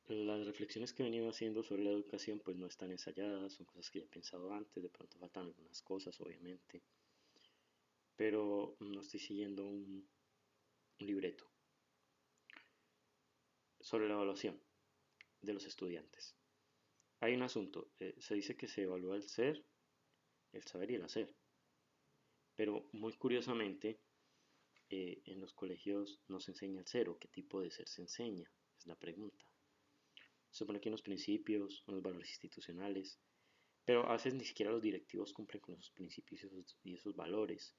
Las reflexiones que he venido haciendo sobre la educación pues no están ensayadas, son cosas que ya he pensado antes, de pronto faltan algunas cosas obviamente, pero no estoy siguiendo un libreto sobre la evaluación de los estudiantes. Hay un asunto, se dice que se evalúa el ser, el saber y el hacer, pero muy curiosamente en los colegios no se enseña el ser o qué tipo de ser se enseña, es la pregunta. Se supone que unos principios, unos valores institucionales, pero a veces ni siquiera los directivos cumplen con esos principios y esos valores.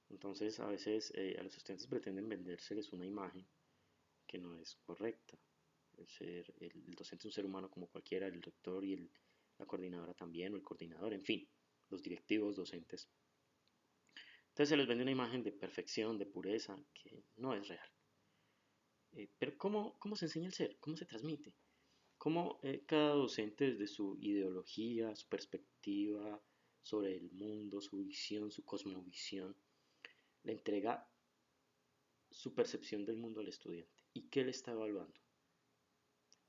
Entonces a veces a los estudiantes pretenden vendérseles una imagen que no es correcta. El docente es un ser humano como cualquiera, el rector y la coordinadora también, o el coordinador, en fin, los directivos, docentes. Entonces se les vende una imagen de perfección, de pureza, que no es real. Pero ¿cómo se enseña el ser? ¿Cómo se transmite? ¿Cómo cada docente desde su ideología, su perspectiva sobre el mundo, su visión, su cosmovisión, le entrega su percepción del mundo al estudiante? ¿Y qué le está evaluando?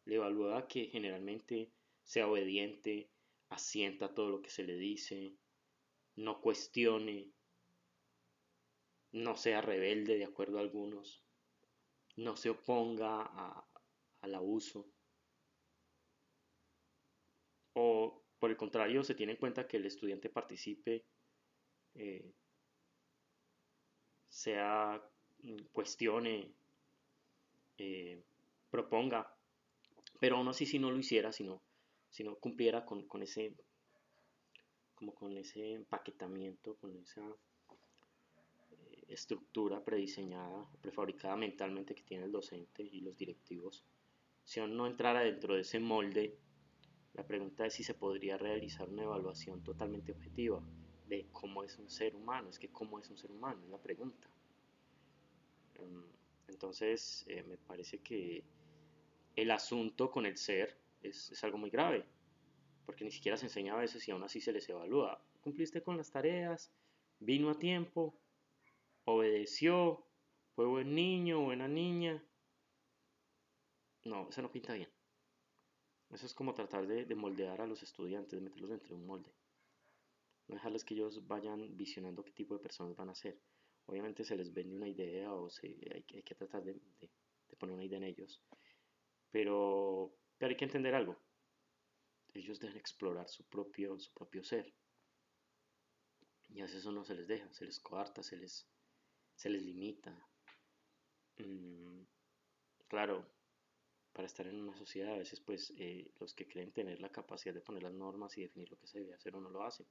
Le evalúa que generalmente sea obediente, asienta a todo lo que se le dice, no cuestione, no sea rebelde de acuerdo a algunos, no se oponga al abuso, o por el contrario se tiene en cuenta que el estudiante participe, eh, sea, cuestione, eh, proponga, pero aún así si no lo hiciera, si no cumpliera con ese, como con ese empaquetamiento, con esa estructura prediseñada, prefabricada mentalmente que tiene el docente y los directivos, si aún no entrara dentro de ese molde, la pregunta es si se podría realizar una evaluación totalmente objetiva de cómo es un ser humano. Es que cómo es un ser humano, es la pregunta. Entonces, me parece que el asunto con el ser es algo muy grave, porque ni siquiera se enseña a veces y aún así se les evalúa. ¿Cumpliste con las tareas? ¿Vino a tiempo? ¿Obedeció? ¿Fue buen niño? ¿Buena niña? No, eso no pinta bien. Eso es como tratar de moldear a los estudiantes, de meterlos dentro de un molde. No dejarles que ellos vayan visionando qué tipo de personas van a ser. Obviamente se les vende una idea o hay que tratar de poner una idea en ellos. Pero hay que entender algo. Ellos deben explorar su propio ser. Y a veces eso no se les deja, se les coarta, se les limita. Mm, claro, para estar en una sociedad a veces pues los que creen tener la capacidad de poner las normas y definir lo que se debe hacer o no lo hacen.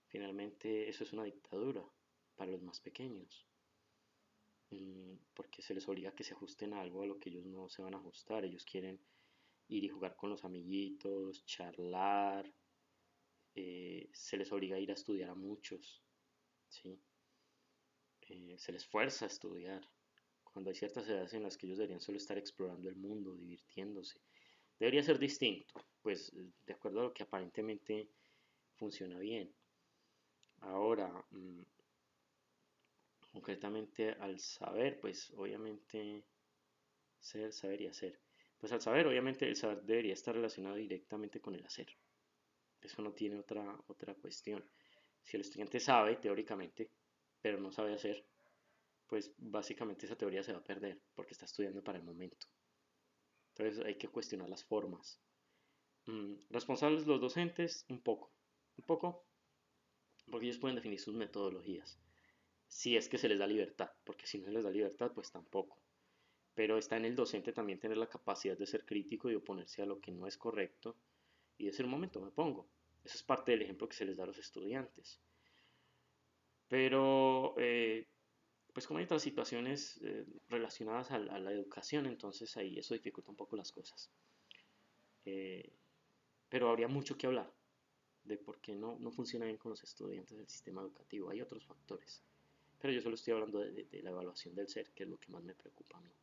Finalmente eso es una dictadura para los más pequeños, porque se les obliga a que se ajusten a algo a lo que ellos no se van a ajustar. Ellos quieren ir y jugar con los amiguitos, charlar, se les obliga a ir a estudiar a muchos, ¿sí? Se les fuerza a estudiar, cuando hay ciertas edades en las que ellos deberían solo estar explorando el mundo, divirtiéndose. Debería ser distinto, pues de acuerdo a lo que aparentemente funciona bien. Ahora, concretamente al saber, pues obviamente ser, saber y hacer. Pues al saber, obviamente el saber debería estar relacionado directamente con el hacer. Eso no tiene otra cuestión. Si el estudiante sabe, teóricamente, pero no sabe hacer, pues básicamente esa teoría se va a perder porque está estudiando para el momento. Entonces hay que cuestionar las formas. Responsables los docentes, un poco, porque ellos pueden definir sus metodologías, si es que se les da libertad, porque si no se les da libertad, pues tampoco. Pero está en el docente también tener la capacidad de ser crítico y oponerse a lo que no es correcto y decir un momento, me pongo. Eso es parte del ejemplo que se les da a los estudiantes. Pero, pues como hay otras situaciones relacionadas a la educación, entonces ahí eso dificulta un poco las cosas. Eh, pero habría mucho que hablar de por qué no funciona bien con los estudiantes del sistema educativo. Hay otros factores. Pero yo solo estoy hablando de la evaluación del ser, que es lo que más me preocupa a mí.